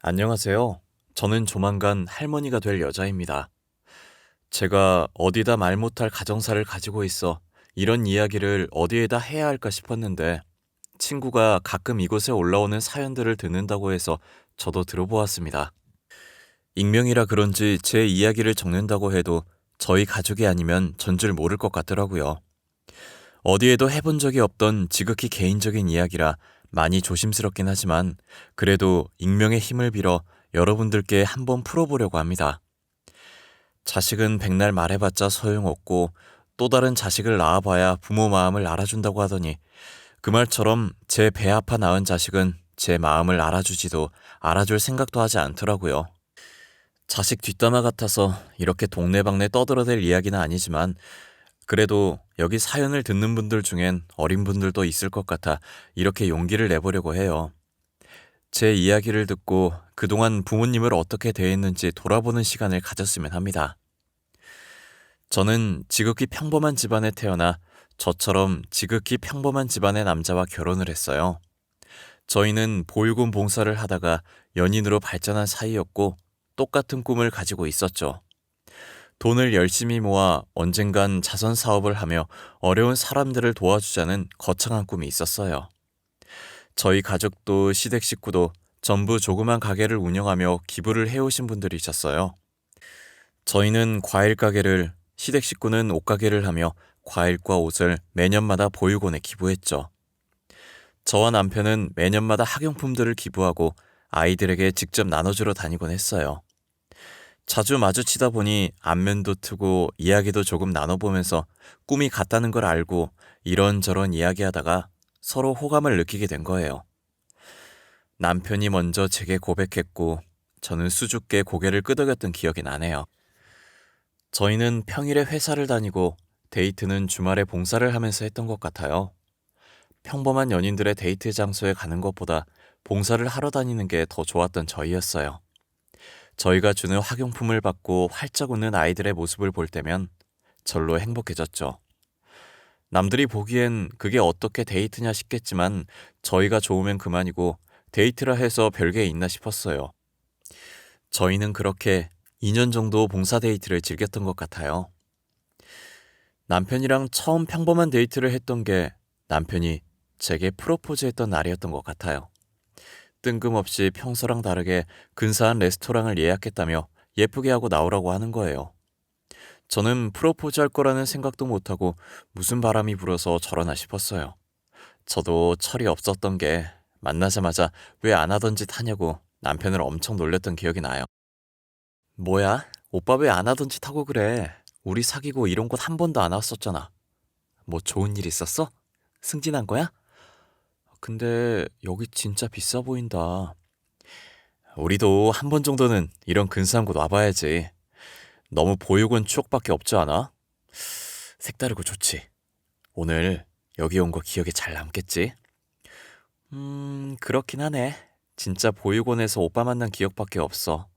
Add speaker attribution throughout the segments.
Speaker 1: 안녕하세요. 저는 조만간 할머니가 될 여자입니다. 제가 어디다 말 못할 가정사를 가지고 있어 이런 이야기를 어디에다 해야 할까 싶었는데 친구가 가끔 이곳에 올라오는 사연들을 듣는다고 해서 저도 들어보았습니다. 익명이라 그런지 제 이야기를 적는다고 해도 저희 가족이 아니면 전줄 모를 것 같더라고요. 어디에도 해본 적이 없던 지극히 개인적인 이야기라 많이 조심스럽긴 하지만 그래도 익명의 힘을 빌어 여러분들께 한번 풀어보려고 합니다. 자식은 백날 말해봤자 소용없고 또 다른 자식을 낳아봐야 부모 마음을 알아준다고 하더니 그 말처럼 제 배 아파 낳은 자식은 제 마음을 알아주지도 알아줄 생각도 하지 않더라고요. 자식 뒷담화 같아서 이렇게 동네방네 떠들어댈 이야기는 아니지만 그래도 여기 사연을 듣는 분들 중엔 어린 분들도 있을 것 같아 이렇게 용기를 내보려고 해요. 제 이야기를 듣고 그동안 부모님을 어떻게 대했는지 돌아보는 시간을 가졌으면 합니다. 저는 지극히 평범한 집안에 태어나 저처럼 지극히 평범한 집안의 남자와 결혼을 했어요. 저희는 보육원 봉사를 하다가 연인으로 발전한 사이였고 똑같은 꿈을 가지고 있었죠. 돈을 열심히 모아 언젠간 자선 사업을 하며 어려운 사람들을 도와주자는 거창한 꿈이 있었어요. 저희 가족도 시댁 식구도 전부 조그만 가게를 운영하며 기부를 해오신 분들이셨어요. 저희는 과일 가게를, 시댁 식구는 옷 가게를 하며 과일과 옷을 매년마다 보육원에 기부했죠. 저와 남편은 매년마다 학용품들을 기부하고 아이들에게 직접 나눠주러 다니곤 했어요. 자주 마주치다 보니 안면도 트고 이야기도 조금 나눠보면서 꿈이 같다는 걸 알고 이런저런 이야기하다가 서로 호감을 느끼게 된 거예요. 남편이 먼저 제게 고백했고 저는 수줍게 고개를 끄덕였던 기억이 나네요. 저희는 평일에 회사를 다니고 데이트는 주말에 봉사를 하면서 했던 것 같아요. 평범한 연인들의 데이트 장소에 가는 것보다 봉사를 하러 다니는 게 더 좋았던 저희였어요. 저희가 주는 학용품을 받고 활짝 웃는 아이들의 모습을 볼 때면 절로 행복해졌죠. 남들이 보기엔 그게 어떻게 데이트냐 싶겠지만 저희가 좋으면 그만이고 데이트라 해서 별게 있나 싶었어요. 저희는 그렇게 2년 정도 봉사 데이트를 즐겼던 것 같아요. 남편이랑 처음 평범한 데이트를 했던 게 남편이 제게 프로포즈했던 날이었던 것 같아요. 뜬금없이 평소랑 다르게 근사한 레스토랑을 예약했다며 예쁘게 하고 나오라고 하는 거예요. 저는 프로포즈 할 거라는 생각도 못하고 무슨 바람이 불어서 저러나 싶었어요. 저도 철이 없었던 게 만나자마자 왜 안 하던 짓 하냐고 남편을 엄청 놀렸던 기억이 나요. 뭐야? 오빠 왜 안 하던 짓 하고 그래? 우리 사귀고 이런 곳 한 번도 안 왔었잖아. 뭐 좋은 일 있었어? 승진한 거야? 근데 여기 진짜 비싸 보인다. 우리도 한 번 정도는 이런 근사한 곳 와봐야지. 너무 보육원 추억밖에 없지 않아? 색다르고 좋지. 오늘 여기 온 거 기억에 잘 남겠지? 그렇긴 하네. 진짜 보육원에서 오빠 만난 기억밖에 없어.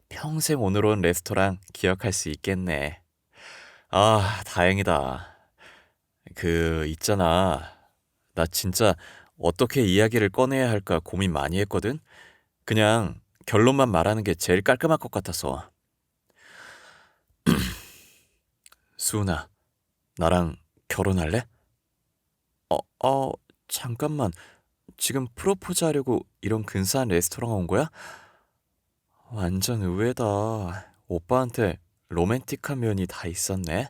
Speaker 1: 평생 오늘 온 레스토랑 기억할 수 있겠네. 아, 다행이다. 있잖아. 나 진짜 어떻게 이야기를 꺼내야 할까 고민 많이 했거든? 그냥 결론만 말하는 게 제일 깔끔할 것 같아서. 수은아, 나랑 결혼할래? 어, 어, 잠깐만. 지금 프로포즈 하려고 이런 근사한 레스토랑 온 거야? 완전 의외다. 오빠한테 로맨틱한 면이 다 있었네.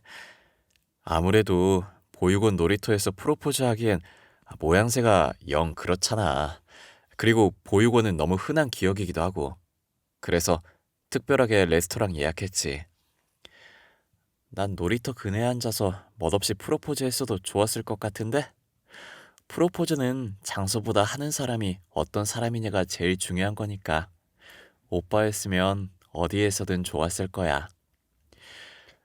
Speaker 1: 아무래도 보육원 놀이터에서 프로포즈 하기엔 모양새가 영 그렇잖아. 그리고 보육원은 너무 흔한 기억이기도 하고. 그래서 특별하게 레스토랑 예약했지. 난 놀이터 근해에 앉아서 멋없이 프로포즈 했어도 좋았을 것 같은데? 프로포즈는 장소보다 하는 사람이 어떤 사람이냐가 제일 중요한 거니까. 오빠였으면 어디에서든 좋았을 거야.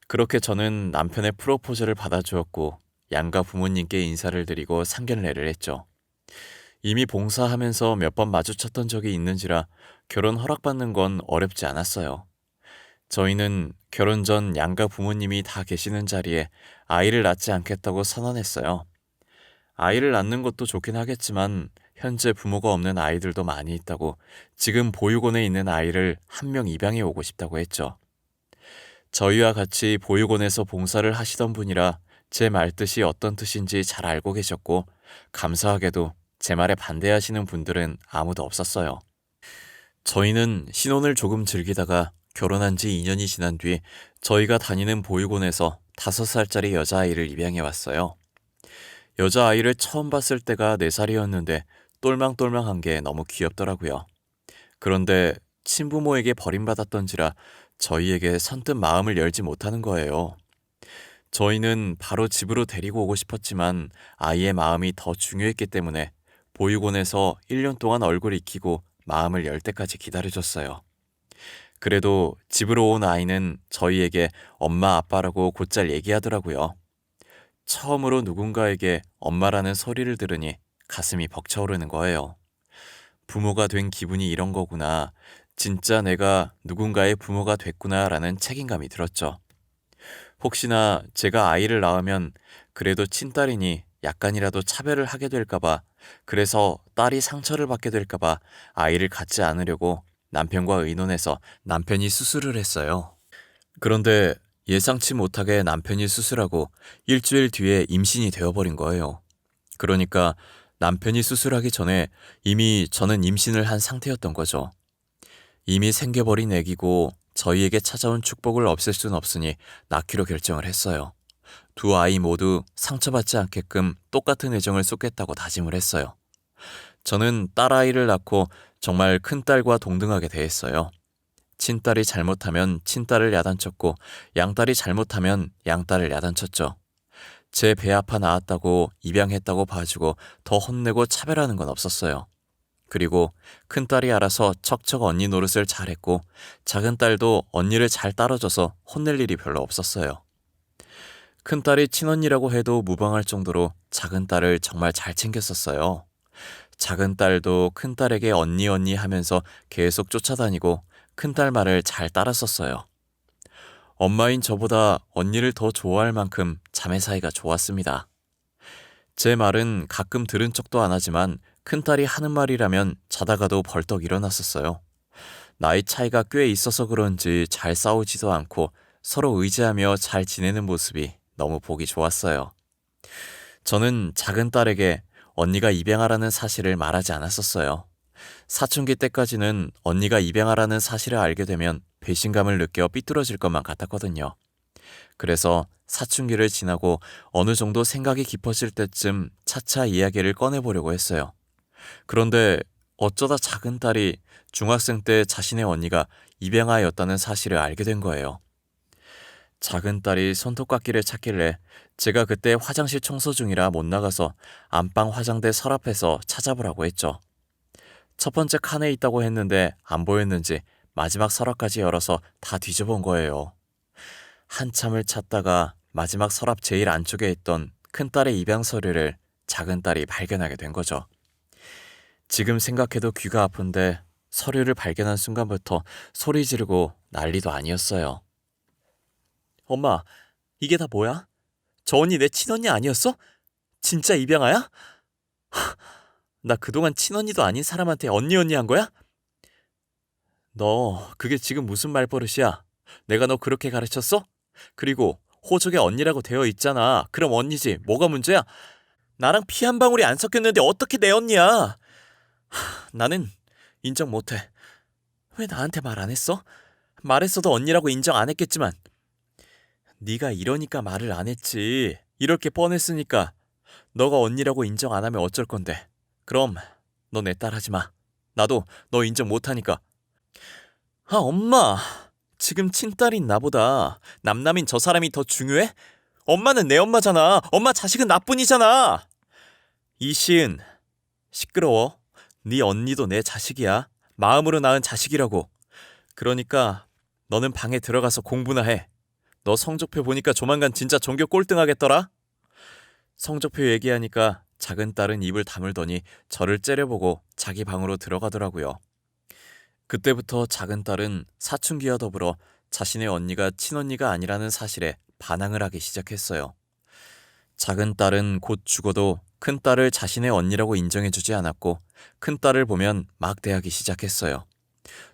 Speaker 1: 그렇게 저는 남편의 프로포즈를 받아주었고 양가 부모님께 인사를 드리고 상견례를 했죠. 이미 봉사하면서 몇 번 마주쳤던 적이 있는지라 결혼 허락받는 건 어렵지 않았어요. 저희는 결혼 전 양가 부모님이 다 계시는 자리에 아이를 낳지 않겠다고 선언했어요. 아이를 낳는 것도 좋긴 하겠지만 현재 부모가 없는 아이들도 많이 있다고 지금 보육원에 있는 아이를 한 명 입양해 오고 싶다고 했죠. 저희와 같이 보육원에서 봉사를 하시던 분이라 제 말뜻이 어떤 뜻인지 잘 알고 계셨고 감사하게도 제 말에 반대하시는 분들은 아무도 없었어요. 저희는 신혼을 조금 즐기다가 결혼한 지 2년이 지난 뒤 저희가 다니는 보육원에서 5살짜리 여자아이를 입양해 왔어요. 여자아이를 처음 봤을 때가 4살이었는데 똘망똘망한 게 너무 귀엽더라고요. 그런데 친부모에게 버림받았던지라 저희에게 선뜻 마음을 열지 못하는 거예요. 저희는 바로 집으로 데리고 오고 싶었지만 아이의 마음이 더 중요했기 때문에 보육원에서 1년 동안 얼굴 익히고 마음을 열 때까지 기다려줬어요. 그래도 집으로 온 아이는 저희에게 엄마 아빠라고 곧잘 얘기하더라고요. 처음으로 누군가에게 엄마라는 소리를 들으니 가슴이 벅차오르는 거예요. 부모가 된 기분이 이런 거구나. 진짜 내가 누군가의 부모가 됐구나라는 책임감이 들었죠. 혹시나 제가 아이를 낳으면 그래도 친딸이니 약간이라도 차별을 하게 될까봐, 그래서 딸이 상처를 받게 될까봐 아이를 갖지 않으려고 남편과 의논해서 남편이 수술을 했어요. 그런데 예상치 못하게 남편이 수술하고 일주일 뒤에 임신이 되어버린 거예요. 그러니까 남편이 수술하기 전에 이미 저는 임신을 한 상태였던 거죠. 이미 생겨버린 애기고 저희에게 찾아온 축복을 없앨 순 없으니 낳기로 결정을 했어요. 두 아이 모두 상처받지 않게끔 똑같은 애정을 쏟겠다고 다짐을 했어요. 저는 딸아이를 낳고 정말 큰딸과 동등하게 대했어요. 친딸이 잘못하면 친딸을 야단쳤고 양딸이 잘못하면 양딸을 야단쳤죠. 제 배 아파 낳았다고 입양했다고 봐주고 더 혼내고 차별하는 건 없었어요. 그리고 큰딸이 알아서 척척 언니 노릇을 잘했고 작은딸도 언니를 잘 따라줘서 혼낼 일이 별로 없었어요. 큰딸이 친언니라고 해도 무방할 정도로 작은딸을 정말 잘 챙겼었어요. 작은딸도 큰딸에게 언니 언니 하면서 계속 쫓아다니고 큰딸 말을 잘 따랐었어요. 엄마인 저보다 언니를 더 좋아할 만큼 자매 사이가 좋았습니다. 제 말은 가끔 들은 척도 안 하지만 큰딸이 하는 말이라면 자다가도 벌떡 일어났었어요. 나이 차이가 꽤 있어서 그런지 잘 싸우지도 않고 서로 의지하며 잘 지내는 모습이 너무 보기 좋았어요. 저는 작은 딸에게 언니가 입양하라는 사실을 말하지 않았었어요. 사춘기 때까지는 언니가 입양하라는 사실을 알게 되면 배신감을 느껴 삐뚤어질 것만 같았거든요. 그래서 사춘기를 지나고 어느 정도 생각이 깊어질 때쯤 차차 이야기를 꺼내보려고 했어요. 그런데 어쩌다 작은 딸이 중학생 때 자신의 언니가 입양아였다는 사실을 알게 된 거예요. 작은 딸이 손톱깎이를 찾길래 제가 그때 화장실 청소 중이라 못 나가서 안방 화장대 서랍에서 찾아보라고 했죠. 첫 번째 칸에 있다고 했는데 안 보였는지 마지막 서랍까지 열어서 다 뒤져본 거예요. 한참을 찾다가 마지막 서랍 제일 안쪽에 있던 큰딸의 입양 서류를 작은딸이 발견하게 된 거죠. 지금 생각해도 귀가 아픈데 서류를 발견한 순간부터 소리 지르고 난리도 아니었어요. 엄마, 이게 다 뭐야? 저 언니 내 친언니 아니었어? 진짜 입양아야? 나 그동안 친언니도 아닌 사람한테 언니 언니 한 거야? 너 그게 지금 무슨 말버릇이야? 내가 너 그렇게 가르쳤어? 그리고 호적에 언니라고 되어 있잖아. 그럼 언니지. 뭐가 문제야? 나랑 피 한 방울이 안 섞였는데 어떻게 내 언니야? 나는 인정 못해. 왜 나한테 말 안 했어? 말했어도 언니라고 인정 안 했겠지만 네가 이러니까 말을 안 했지. 이럴 게 뻔했으니까. 너가 언니라고 인정 안 하면 어쩔 건데. 그럼 너 내 딸 하지 마. 나도 너 인정 못하니까. 아, 엄마. 지금 친딸인 나보다 남남인 저 사람이 더 중요해? 엄마는 내 엄마잖아. 엄마 자식은 나뿐이잖아. 이시은, 시끄러워. 네 언니도 내 자식이야. 마음으로 낳은 자식이라고. 그러니까 너는 방에 들어가서 공부나 해. 너 성적표 보니까 조만간 진짜 전교 꼴등하겠더라. 성적표 얘기하니까 작은 딸은 입을 다물더니 저를 째려보고 자기 방으로 들어가더라고요. 그때부터 작은 딸은 사춘기와 더불어 자신의 언니가 친언니가 아니라는 사실에 반항을 하기 시작했어요. 작은 딸은 곧 죽어도 큰 딸을 자신의 언니라고 인정해주지 않았고 큰 딸을 보면 막 대하기 시작했어요.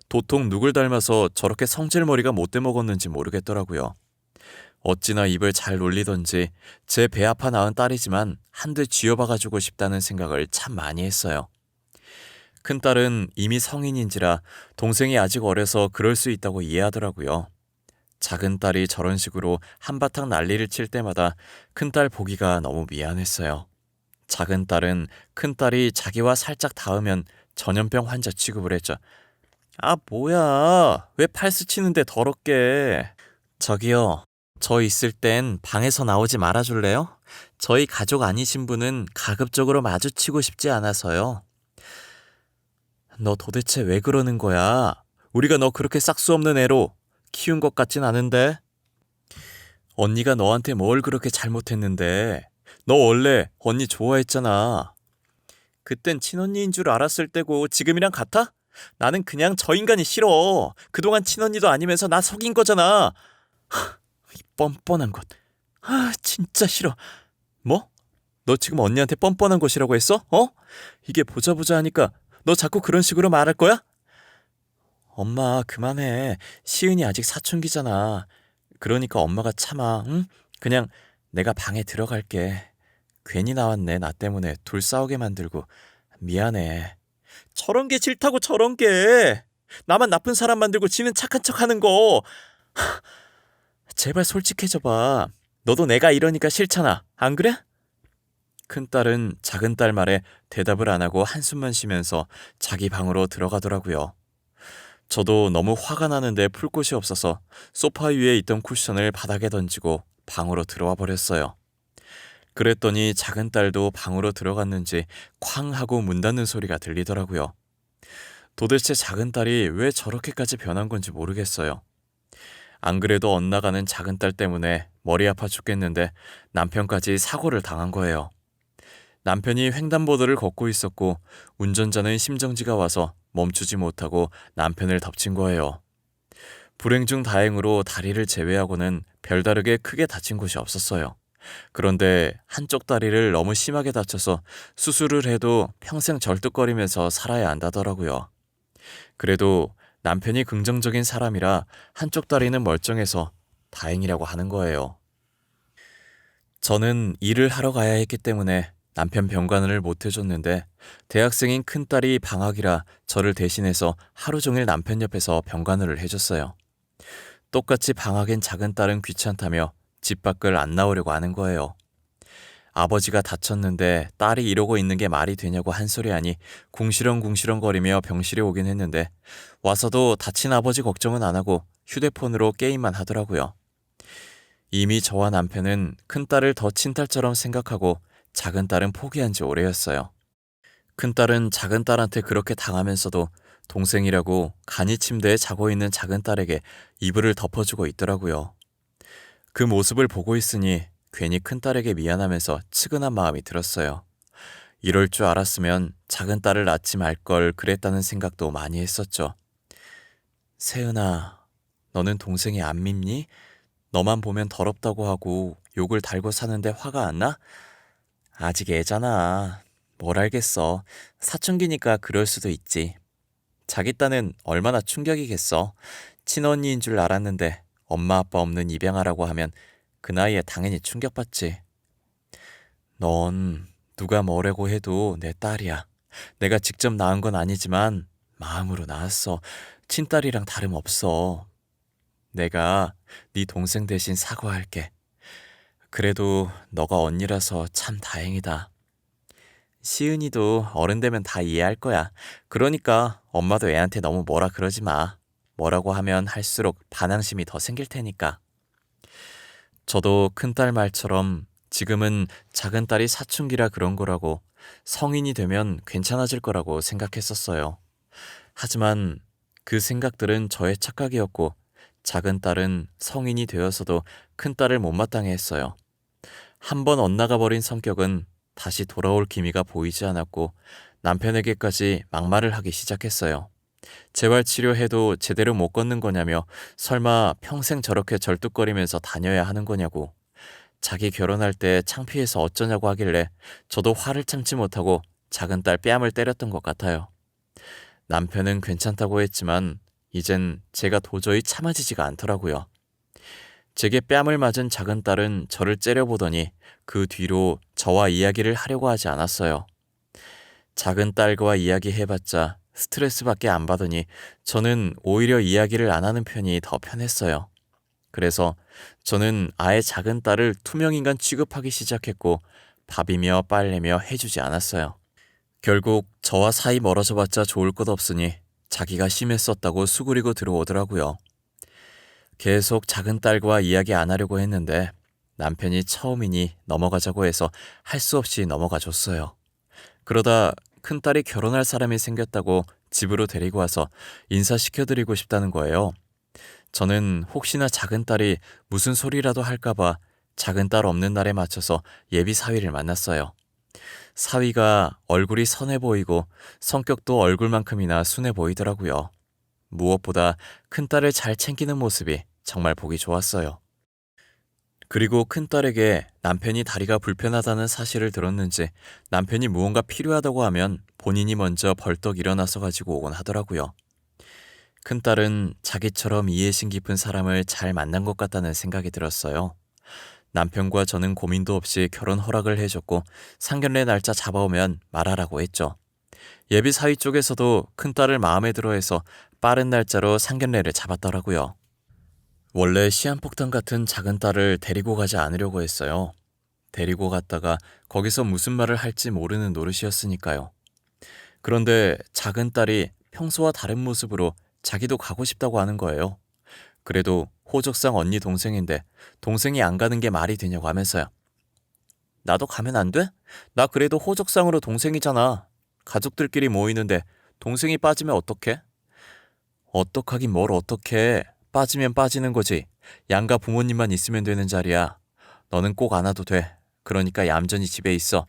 Speaker 1: 도통 누굴 닮아서 저렇게 성질머리가 못돼 먹었는지 모르겠더라고요. 어찌나 입을 잘 놀리던지 제 배 아파 낳은 딸이지만 한들 쥐어박아주고 싶다는 생각을 참 많이 했어요. 큰딸은 이미 성인인지라 동생이 아직 어려서 그럴 수 있다고 이해하더라고요. 작은 딸이 저런 식으로 한바탕 난리를 칠 때마다 큰딸 보기가 너무 미안했어요. 작은 딸은 큰딸이 자기와 살짝 닿으면 전염병 환자 취급을 했죠. 아, 뭐야. 왜 팔스 치는데 더럽게. 저기요. 저 있을 땐 방에서 나오지 말아줄래요? 저희 가족 아니신 분은 가급적으로 마주치고 싶지 않아서요. 너 도대체 왜 그러는 거야? 우리가 너 그렇게 싹수 없는 애로 키운 것 같진 않은데? 언니가 너한테 뭘 그렇게 잘못했는데? 너 원래 언니 좋아했잖아. 그땐 친언니인 줄 알았을 때고 지금이랑 같아? 나는 그냥 저 인간이 싫어. 그동안 친언니도 아니면서 나 속인 거잖아. 이 뻔뻔한 것. 진짜 싫어. 뭐? 너 지금 언니한테 뻔뻔한 것이라고 했어? 어? 이게 보자 보자 하니까 너 자꾸 그런 식으로 말할 거야? 엄마 그만해. 시은이 아직 사춘기잖아. 그러니까 엄마가 참아. 응? 그냥 내가 방에 들어갈게. 괜히 나왔네. 나 때문에 둘 싸우게 만들고. 미안해. 저런 게 싫다고 저런 게. 나만 나쁜 사람 만들고 지는 착한 척하는 거. 제발 솔직해져봐. 너도 내가 이러니까 싫잖아. 안 그래? 큰딸은 작은딸 말에 대답을 안 하고 한숨만 쉬면서 자기 방으로 들어가더라고요. 저도 너무 화가 나는데 풀 곳이 없어서 소파 위에 있던 쿠션을 바닥에 던지고 방으로 들어와 버렸어요. 그랬더니 작은딸도 방으로 들어갔는지 쾅 하고 문 닫는 소리가 들리더라고요. 도대체 작은딸이 왜 저렇게까지 변한 건지 모르겠어요. 안 그래도 엇나가는 작은딸 때문에 머리 아파 죽겠는데 남편까지 사고를 당한 거예요. 남편이 횡단보도를 걷고 있었고 운전자는 심정지가 와서 멈추지 못하고 남편을 덮친 거예요. 불행 중 다행으로 다리를 제외하고는 별다르게 크게 다친 곳이 없었어요. 그런데 한쪽 다리를 너무 심하게 다쳐서 수술을 해도 평생 절뚝거리면서 살아야 한다더라고요. 그래도 남편이 긍정적인 사람이라 한쪽 다리는 멀쩡해서 다행이라고 하는 거예요. 저는 일을 하러 가야 했기 때문에 남편 병간을 못 해줬는데 대학생인 큰딸이 방학이라 저를 대신해서 하루 종일 남편 옆에서 병간호를 해줬어요. 똑같이 방학엔 작은딸은 귀찮다며 집 밖을 안 나오려고 하는 거예요. 아버지가 다쳤는데 딸이 이러고 있는 게 말이 되냐고 한 소리 하니 궁시렁궁시렁거리며 병실에 오긴 했는데 와서도 다친 아버지 걱정은 안 하고 휴대폰으로 게임만 하더라고요. 이미 저와 남편은 큰딸을 더 친딸처럼 생각하고 작은딸은 포기한 지 오래였어요. 큰딸은 작은딸한테 그렇게 당하면서도 동생이라고 간이 침대에 자고 있는 작은딸에게 이불을 덮어주고 있더라고요. 그 모습을 보고 있으니 괜히 큰딸에게 미안하면서 측은한 마음이 들었어요. 이럴 줄 알았으면 작은딸을 낳지 말 걸 그랬다는 생각도 많이 했었죠. 세은아, 너는 동생이 안 밉니? 너만 보면 더럽다고 하고 욕을 달고 사는데 화가 안 나? 아직 애잖아. 뭘 알겠어. 사춘기니까 그럴 수도 있지. 자기 딴은 얼마나 충격이겠어. 친언니인 줄 알았는데 엄마 아빠 없는 입양아라고 하면 그 나이에 당연히 충격받지. 넌 누가 뭐라고 해도 내 딸이야. 내가 직접 낳은 건 아니지만 마음으로 낳았어. 친딸이랑 다름없어. 내가 네 동생 대신 사과할게. 그래도 너가 언니라서 참 다행이다. 시은이도 어른 되면 다 이해할 거야. 그러니까 엄마도 애한테 너무 뭐라 그러지 마. 뭐라고 하면 할수록 반항심이 더 생길 테니까. 저도 큰딸 말처럼 지금은 작은딸이 사춘기라 그런 거라고 성인이 되면 괜찮아질 거라고 생각했었어요. 하지만 그 생각들은 저의 착각이었고 작은딸은 성인이 되어서도 큰딸을 못마땅해 했어요. 한 번 엇나가 버린 성격은 다시 돌아올 기미가 보이지 않았고 남편에게까지 막말을 하기 시작했어요. 재활치료해도 제대로 못 걷는 거냐며 설마 평생 저렇게 절뚝거리면서 다녀야 하는 거냐고. 자기 결혼할 때 창피해서 어쩌냐고 하길래 저도 화를 참지 못하고 작은 딸 뺨을 때렸던 것 같아요. 남편은 괜찮다고 했지만 이젠 제가 도저히 참아지지가 않더라고요. 제게 뺨을 맞은 작은 딸은 저를 째려보더니 그 뒤로 저와 이야기를 하려고 하지 않았어요. 작은 딸과 이야기해봤자 스트레스밖에 안 받으니 저는 오히려 이야기를 안 하는 편이 더 편했어요. 그래서 저는 아예 작은 딸을 투명인간 취급하기 시작했고 밥이며 빨래며 해주지 않았어요. 결국 저와 사이 멀어져 봤자 좋을 것 없으니 자기가 심했었다고 수그리고 들어오더라고요. 계속 작은 딸과 이야기 안 하려고 했는데 남편이 처음이니 넘어가자고 해서 할 수 없이 넘어가 줬어요. 그러다 큰딸이 결혼할 사람이 생겼다고 집으로 데리고 와서 인사시켜드리고 싶다는 거예요. 저는 혹시나 작은 딸이 무슨 소리라도 할까봐 작은 딸 없는 날에 맞춰서 예비 사위를 만났어요. 사위가 얼굴이 선해 보이고 성격도 얼굴만큼이나 순해 보이더라고요. 무엇보다 큰딸을 잘 챙기는 모습이 정말 보기 좋았어요. 그리고 큰딸에게 남편이 다리가 불편하다는 사실을 들었는지 남편이 무언가 필요하다고 하면 본인이 먼저 벌떡 일어나서 가지고 오곤 하더라고요. 큰딸은 자기처럼 이해심 깊은 사람을 잘 만난 것 같다는 생각이 들었어요. 남편과 저는 고민도 없이 결혼 허락을 해줬고 상견례 날짜 잡아오면 말하라고 했죠. 예비 사위 쪽에서도 큰딸을 마음에 들어해서 빠른 날짜로 상견례를 잡았더라고요. 원래 시한폭탄 같은 작은 딸을 데리고 가지 않으려고 했어요. 데리고 갔다가 거기서 무슨 말을 할지 모르는 노릇이었으니까요. 그런데 작은 딸이 평소와 다른 모습으로 자기도 가고 싶다고 하는 거예요. 그래도 호적상 언니 동생인데 동생이 안 가는 게 말이 되냐고 하면서요. 나도 가면 안 돼? 나 그래도 호적상으로 동생이잖아. 가족들끼리 모이는데 동생이 빠지면 어떡해? 어떡하긴 뭘 어떡해. 빠지면 빠지는 거지. 양가 부모님만 있으면 되는 자리야. 너는 꼭 안 와도 돼. 그러니까 얌전히 집에 있어.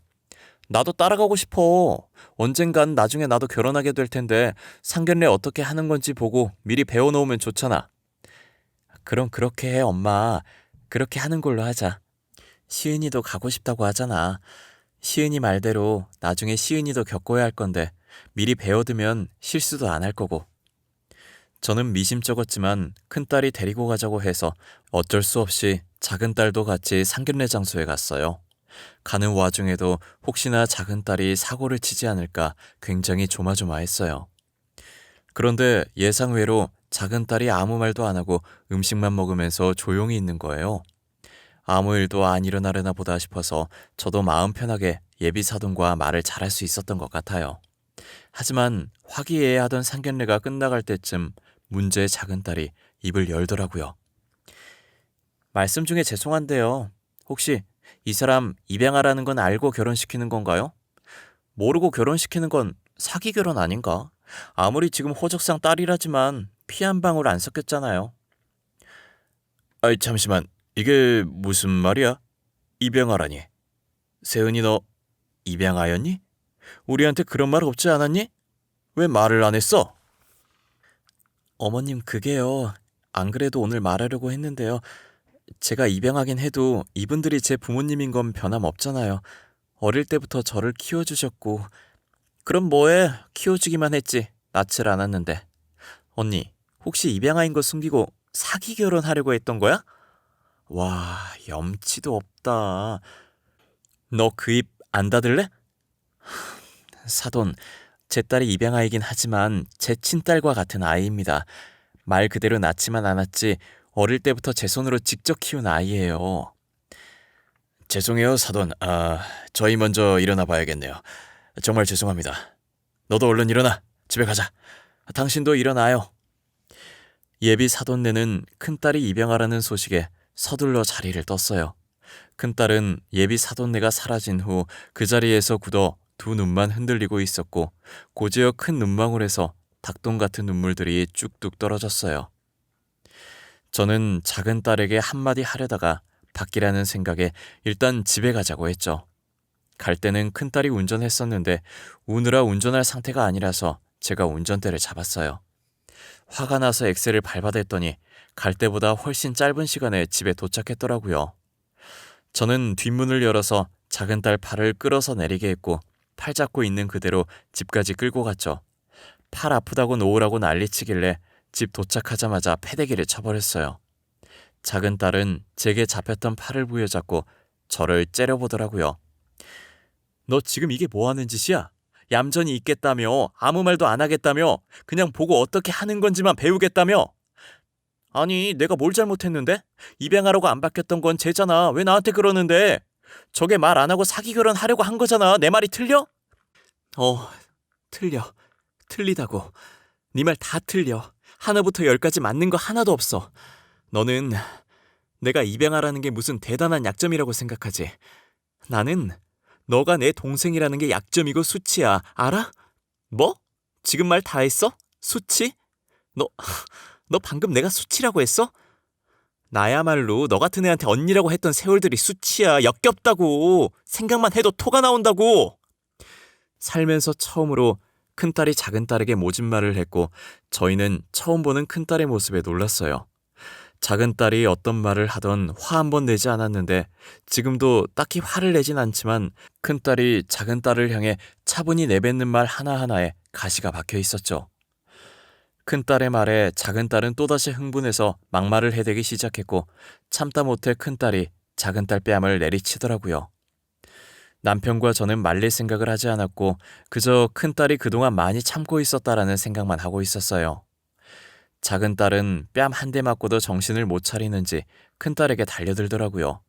Speaker 1: 나도 따라가고 싶어. 언젠간 나중에 나도 결혼하게 될 텐데 상견례 어떻게 하는 건지 보고 미리 배워놓으면 좋잖아. 그럼 그렇게 해, 엄마. 그렇게 하는 걸로 하자. 시은이도 가고 싶다고 하잖아. 시은이 말대로 나중에 시은이도 겪어야 할 건데 미리 배워두면 실수도 안 할 거고. 저는 미심쩍었지만 큰딸이 데리고 가자고 해서 어쩔 수 없이 작은 딸도 같이 상견례 장소에 갔어요. 가는 와중에도 혹시나 작은 딸이 사고를 치지 않을까 굉장히 조마조마했어요. 그런데 예상외로 작은 딸이 아무 말도 안 하고 음식만 먹으면서 조용히 있는 거예요. 아무 일도 안 일어나려나 보다 싶어서 저도 마음 편하게 예비 사돈과 말을 잘할 수 있었던 것 같아요. 하지만 화기애애하던 상견례가 끝나갈 때쯤 문제의 작은 딸이 입을 열더라고요. 말씀 중에 죄송한데요. 혹시 이 사람 입양하라는 건 알고 결혼시키는 건가요? 모르고 결혼시키는 건 사기 결혼 아닌가? 아무리 지금 호적상 딸이라지만 피 한 방울 안 섞였잖아요. 아이 잠시만, 이게 무슨 말이야? 입양하라니. 세은이 너 입양하였니? 우리한테 그런 말 없지 않았니? 왜 말을 안 했어? 어머님 그게요. 안 그래도 오늘 말하려고 했는데요. 제가 입양하긴 해도 이분들이 제 부모님인 건 변함없잖아요. 어릴 때부터 저를 키워주셨고. 그럼 뭐해? 키워주기만 했지. 낳질 않았는데. 언니, 혹시 입양아인 거 숨기고 사기 결혼하려고 했던 거야? 와, 염치도 없다. 너 그 입 안 닫을래? 사돈, 제 딸이 입양아이긴 하지만 제 친딸과 같은 아이입니다. 말 그대로 낳지만 않았지 어릴 때부터 제 손으로 직접 키운 아이예요. 죄송해요, 사돈. 저희 먼저 일어나 봐야겠네요. 정말 죄송합니다. 너도 얼른 일어나. 집에 가자. 당신도 일어나요. 예비 사돈네는 큰딸이 입양하라는 소식에 서둘러 자리를 떴어요. 큰딸은 예비 사돈네가 사라진 후 그 자리에서 굳어 두 눈만 흔들리고 있었고 고지어 큰 눈망울에서 닭똥 같은 눈물들이 쭉뚝 떨어졌어요. 저는 작은 딸에게 한마디 하려다가 바뀌라는 생각에 일단 집에 가자고 했죠. 갈 때는 큰딸이 운전했었는데 우느라 운전할 상태가 아니라서 제가 운전대를 잡았어요. 화가 나서 엑셀을 밟아댔더니 갈 때보다 훨씬 짧은 시간에 집에 도착했더라고요. 저는 뒷문을 열어서 작은 딸 팔을 끌어서 내리게 했고 팔 잡고 있는 그대로 집까지 끌고 갔죠. 팔 아프다고 놓으라고 난리치길래 집 도착하자마자 패대기를 쳐버렸어요. 작은 딸은 제게 잡혔던 팔을 부여잡고 저를 째려보더라고요. 너 지금 이게 뭐 하는 짓이야? 얌전히 있겠다며, 아무 말도 안 하겠다며, 그냥 보고 어떻게 하는 건지만 배우겠다며. 아니, 내가 뭘 잘못했는데? 입양하라고 안 바뀌었던 건 쟤잖아. 왜 나한테 그러는데? 저게 말 안 하고 사기 결혼하려고 한 거잖아. 내 말이 틀려? 틀려. 틀리다고. 네 말 다 틀려. 하나부터 열까지 맞는 거 하나도 없어. 너는 내가 입양하라는 게 무슨 대단한 약점이라고 생각하지. 나는 너가 내 동생이라는 게 약점이고 수치야. 알아? 뭐? 지금 말 다 했어? 수치? 너 방금 내가 수치라고 했어? 나야말로 너 같은 애한테 언니라고 했던 세월들이 수치야. 역겹다고. 생각만 해도 토가 나온다고. 살면서 처음으로 큰딸이 작은딸에게 모진 말을 했고 저희는 처음 보는 큰딸의 모습에 놀랐어요. 작은딸이 어떤 말을 하던 화 한 번 내지 않았는데 지금도 딱히 화를 내진 않지만 큰딸이 작은딸을 향해 차분히 내뱉는 말 하나하나에 가시가 박혀 있었죠. 큰딸의 말에 작은딸은 또다시 흥분해서 막말을 해대기 시작했고 참다 못해 큰딸이 작은딸 뺨을 내리치더라고요. 남편과 저는 말릴 생각을 하지 않았고 그저 큰딸이 그동안 많이 참고 있었다라는 생각만 하고 있었어요. 작은딸은 뺨 한 대 맞고도 정신을 못 차리는지 큰딸에게 달려들더라고요.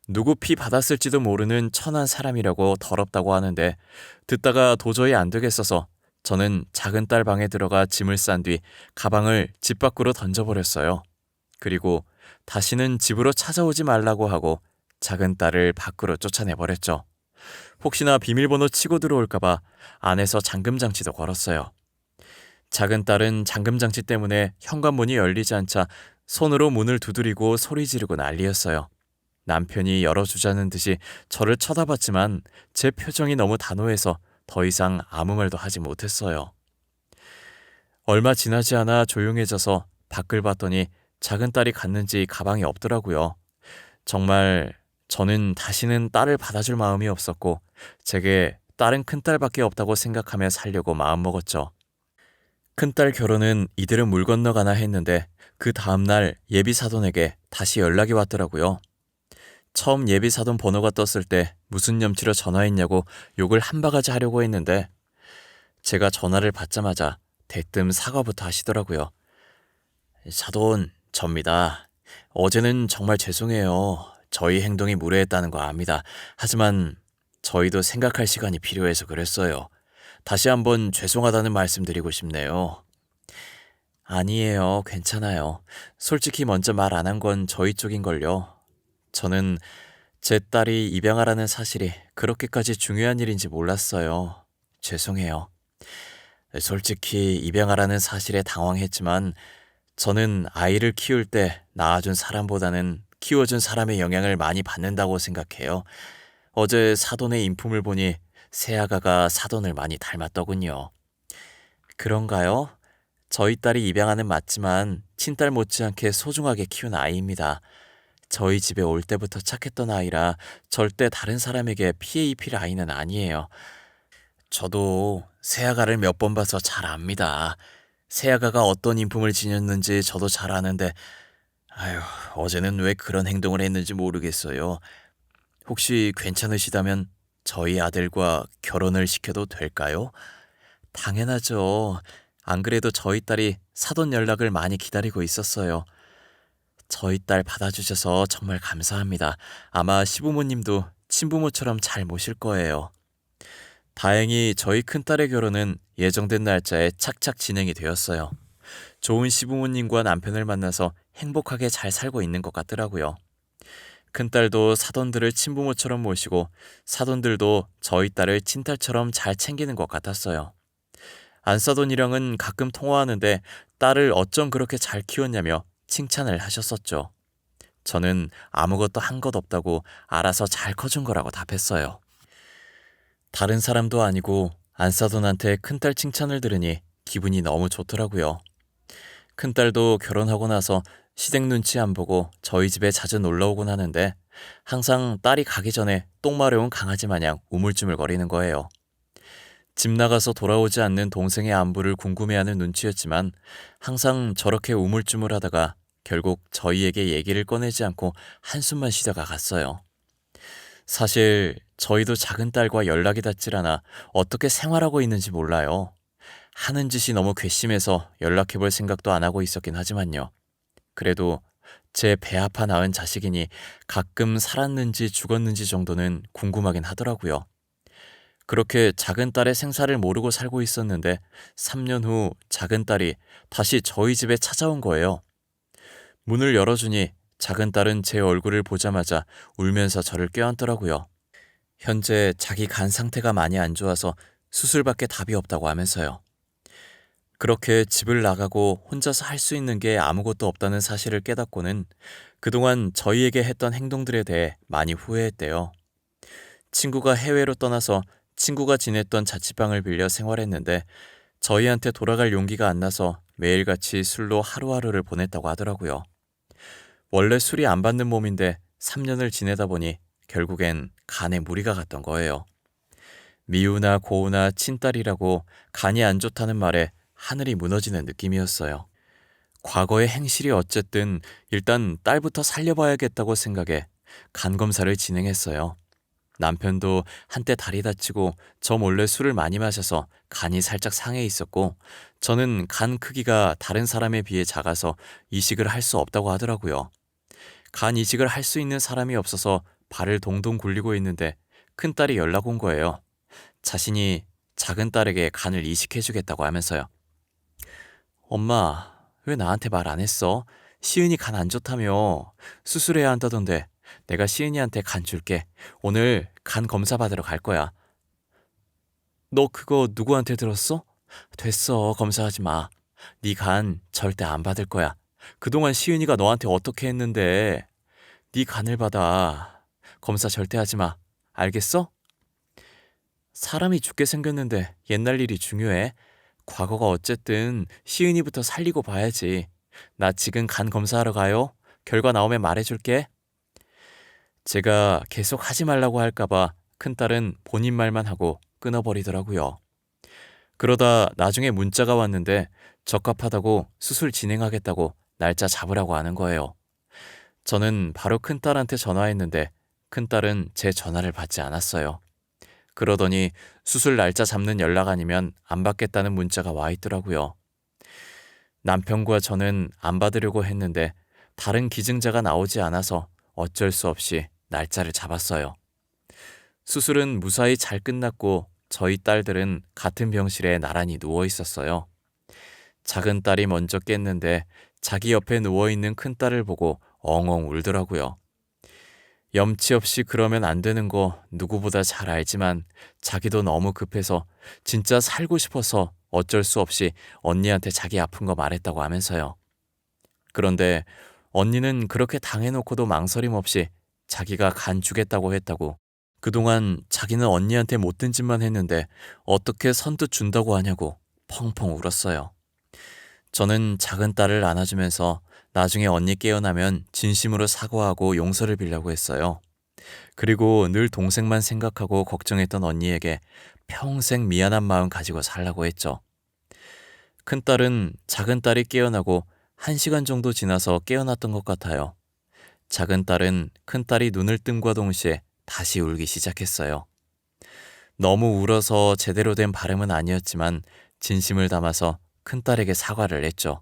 Speaker 1: 누구 피 받았을지도 모르는 천한 사람이라고 더럽다고 하는데 듣다가 도저히 안 되겠어서 저는 작은딸 방에 들어가 짐을 싼 뒤 가방을 집 밖으로 던져버렸어요. 그리고 다시는 집으로 찾아오지 말라고 하고 작은딸을 밖으로 쫓아내버렸죠. 혹시나 비밀번호 치고 들어올까봐 안에서 잠금장치도 걸었어요. 작은딸은 잠금장치 때문에 현관문이 열리지 않자 손으로 문을 두드리고 소리 지르고 난리였어요. 남편이 열어주자는 듯이 저를 쳐다봤지만 제 표정이 너무 단호해서 더 이상 아무 말도 하지 못했어요. 얼마 지나지 않아 조용해져서 밖을 봤더니 작은딸이 갔는지 가방이 없더라고요. 정말 저는 다시는 딸을 받아줄 마음이 없었고 제게 딸은 큰딸밖에 없다고 생각하며 살려고 마음먹었죠. 큰딸 결혼은 이대로 물 건너가나 했는데 그 다음날 예비사돈에게 다시 연락이 왔더라고요. 처음 예비사돈 번호가 떴을 때 무슨 염치로 전화했냐고 욕을 한 바가지 하려고 했는데 제가 전화를 받자마자 대뜸 사과부터 하시더라고요. 사돈, 접니다. 어제는 정말 죄송해요. 저희 행동이 무례했다는 거 압니다. 하지만 저희도 생각할 시간이 필요해서 그랬어요. 다시 한번 죄송하다는 말씀 드리고 싶네요. 아니에요. 괜찮아요. 솔직히 먼저 말 안 한 건 저희 쪽인걸요. 저는 제 딸이 입양하라는 사실이 그렇게까지 중요한 일인지 몰랐어요. 죄송해요. 솔직히 입양하라는 사실에 당황했지만 저는 아이를 키울 때 낳아준 사람보다는 키워준 사람의 영향을 많이 받는다고 생각해요. 어제 사돈의 인품을 보니 새아가가 사돈을 많이 닮았더군요. 그런가요? 저희 딸이 입양하는 맞지만 친딸 못지않게 소중하게 키운 아이입니다. 저희 집에 올 때부터 착했던 아이라 절대 다른 사람에게 피해 입힐 아이는 아니에요. 저도 새아가를 몇 번 봐서 잘 압니다. 새아가가 어떤 인품을 지녔는지 저도 잘 아는데 아휴, 어제는 왜 그런 행동을 했는지 모르겠어요. 혹시 괜찮으시다면 저희 아들과 결혼을 시켜도 될까요? 당연하죠. 안 그래도 저희 딸이 사돈 연락을 많이 기다리고 있었어요. 저희 딸 받아주셔서 정말 감사합니다. 아마 시부모님도 친부모처럼 잘 모실 거예요. 다행히 저희 큰딸의 결혼은 예정된 날짜에 착착 진행이 되었어요. 좋은 시부모님과 남편을 만나서 행복하게 잘 살고 있는 것 같더라고요. 큰딸도 사돈들을 친부모처럼 모시고 사돈들도 저희 딸을 친딸처럼 잘 챙기는 것 같았어요. 안사돈이랑은 가끔 통화하는데 딸을 어쩜 그렇게 잘 키웠냐며 칭찬을 하셨었죠. 저는 아무것도 한 것 없다고 알아서 잘 커준 거라고 답했어요. 다른 사람도 아니고 안사돈한테 큰딸 칭찬을 들으니 기분이 너무 좋더라고요. 큰딸도 결혼하고 나서 시댁 눈치 안 보고 저희 집에 자주 놀러 오곤 하는데 항상 딸이 가기 전에 똥 마려운 강아지 마냥 우물쭈물거리는 거예요. 집 나가서 돌아오지 않는 동생의 안부를 궁금해하는 눈치였지만 항상 저렇게 우물쭈물하다가 결국 저희에게 얘기를 꺼내지 않고 한숨만 쉬다가 갔어요. 사실 저희도 작은 딸과 연락이 닿질 않아 어떻게 생활하고 있는지 몰라요. 하는 짓이 너무 괘씸해서 연락해볼 생각도 안 하고 있었긴 하지만요. 그래도 제 배 아파 낳은 자식이니 가끔 살았는지 죽었는지 정도는 궁금하긴 하더라고요. 그렇게 작은 딸의 생사를 모르고 살고 있었는데 3년 후 작은 딸이 다시 저희 집에 찾아온 거예요. 문을 열어주니 작은 딸은 제 얼굴을 보자마자 울면서 저를 껴안더라고요. 현재 자기 간 상태가 많이 안 좋아서 수술밖에 답이 없다고 하면서요. 그렇게 집을 나가고 혼자서 할 수 있는 게 아무것도 없다는 사실을 깨닫고는 그동안 저희에게 했던 행동들에 대해 많이 후회했대요. 친구가 해외로 떠나서 친구가 지냈던 자취방을 빌려 생활했는데 저희한테 돌아갈 용기가 안 나서 매일같이 술로 하루하루를 보냈다고 하더라고요. 원래 술이 안 받는 몸인데 3년을 지내다 보니 결국엔 간에 무리가 갔던 거예요. 미우나 고우나 친딸이라고 간이 안 좋다는 말에 하늘이 무너지는 느낌이었어요. 과거의 행실이 어쨌든 일단 딸부터 살려봐야겠다고 생각해 간 검사를 진행했어요. 남편도 한때 다리 다치고 저 몰래 술을 많이 마셔서 간이 살짝 상해 있었고 저는 간 크기가 다른 사람에 비해 작아서 이식을 할 수 없다고 하더라고요. 간 이식을 할 수 있는 사람이 없어서 발을 동동 굴리고 있는데 큰딸이 연락 온 거예요. 자신이 작은 딸에게 간을 이식해주겠다고 하면서요. 엄마, 왜 나한테 말 안 했어? 시은이 간 안 좋다며. 수술해야 한다던데 내가 시은이한테 간 줄게. 오늘 간 검사 받으러 갈 거야. 너 그거 누구한테 들었어? 됐어, 검사하지 마. 네 간 절대 안 받을 거야. 그동안 시은이가 너한테 어떻게 했는데. 네 간을 받아. 검사 절대 하지 마. 알겠어? 사람이 죽게 생겼는데 옛날 일이 중요해? 과거가 어쨌든 시은이부터 살리고 봐야지. 나 지금 간 검사하러 가요. 결과 나오면 말해줄게. 제가 계속 하지 말라고 할까봐 큰딸은 본인 말만 하고 끊어버리더라고요. 그러다 나중에 문자가 왔는데 적합하다고 수술 진행하겠다고 날짜 잡으라고 하는 거예요. 저는 바로 큰딸한테 전화했는데 큰딸은 제 전화를 받지 않았어요. 그러더니 수술 날짜 잡는 연락 아니면 안 받겠다는 문자가 와 있더라고요. 남편과 저는 안 받으려고 했는데 다른 기증자가 나오지 않아서 어쩔 수 없이 날짜를 잡았어요. 수술은 무사히 잘 끝났고 저희 딸들은 같은 병실에 나란히 누워 있었어요. 작은 딸이 먼저 깼는데 자기 옆에 누워있는 큰 딸을 보고 엉엉 울더라고요. 염치 없이 그러면 안 되는 거 누구보다 잘 알지만 자기도 너무 급해서 진짜 살고 싶어서 어쩔 수 없이 언니한테 자기 아픈 거 말했다고 하면서요. 그런데 언니는 그렇게 당해놓고도 망설임 없이 자기가 간 주겠다고 했다고 그동안 자기는 언니한테 못된 짓만 했는데 어떻게 선뜻 준다고 하냐고 펑펑 울었어요. 저는 작은 딸을 안아주면서 나중에 언니 깨어나면 진심으로 사과하고 용서를 빌려고 했어요. 그리고 늘 동생만 생각하고 걱정했던 언니에게 평생 미안한 마음 가지고 살라고 했죠. 큰딸은 작은 딸이 깨어나고 1시간 정도 지나서 깨어났던 것 같아요. 작은 딸은 큰딸이 눈을 뜸과 동시에 다시 울기 시작했어요. 너무 울어서 제대로 된 발음은 아니었지만 진심을 담아서 큰딸에게 사과를 했죠.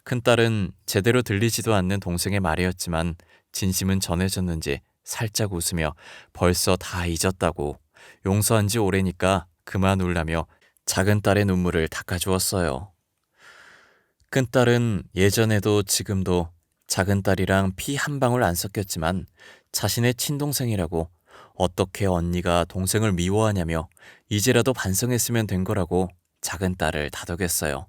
Speaker 1: 큰딸은 제대로 들리지도 않는 동생의 말이었지만 진심은 전해졌는지 살짝 웃으며 벌써 다 잊었다고 용서한 지 오래니까 그만 울라며 작은 딸의 눈물을 닦아주었어요. 큰딸은 예전에도 지금도 작은 딸이랑 피 한 방울 안 섞였지만 자신의 친동생이라고 어떻게 언니가 동생을 미워하냐며 이제라도 반성했으면 된 거라고 작은 딸을 다독였어요.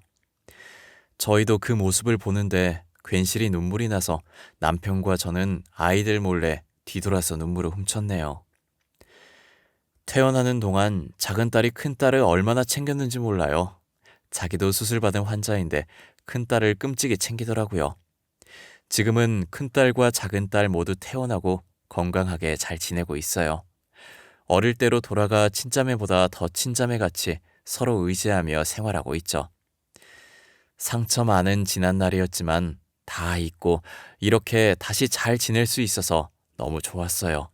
Speaker 1: 저희도 그 모습을 보는데 괜시리 눈물이 나서 남편과 저는 아이들 몰래 뒤돌아서 눈물을 훔쳤네요. 퇴원하는 동안 작은 딸이 큰 딸을 얼마나 챙겼는지 몰라요. 자기도 수술받은 환자인데 큰 딸을 끔찍이 챙기더라고요. 지금은 큰딸과 작은딸 모두 태어나고 건강하게 잘 지내고 있어요. 어릴 때로 돌아가 친자매보다 더 친자매같이 서로 의지하며 생활하고 있죠. 상처 많은 지난 날이었지만 다 잊고 이렇게 다시 잘 지낼 수 있어서 너무 좋았어요.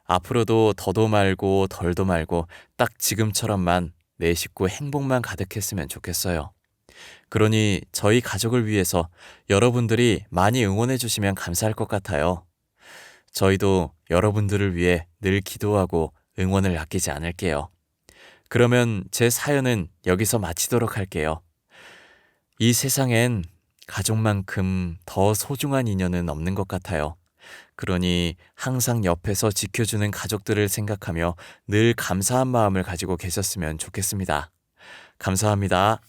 Speaker 1: 앞으로도 더도 말고 덜도 말고 딱 지금처럼만 내 식구 행복만 가득했으면 좋겠어요. 그러니 저희 가족을 위해서 여러분들이 많이 응원해 주시면 감사할 것 같아요. 저희도 여러분들을 위해 늘 기도하고 응원을 아끼지 않을게요. 그러면 제 사연은 여기서 마치도록 할게요. 이 세상엔 가족만큼 더 소중한 인연은 없는 것 같아요. 그러니 항상 옆에서 지켜주는 가족들을 생각하며 늘 감사한 마음을 가지고 계셨으면 좋겠습니다. 감사합니다.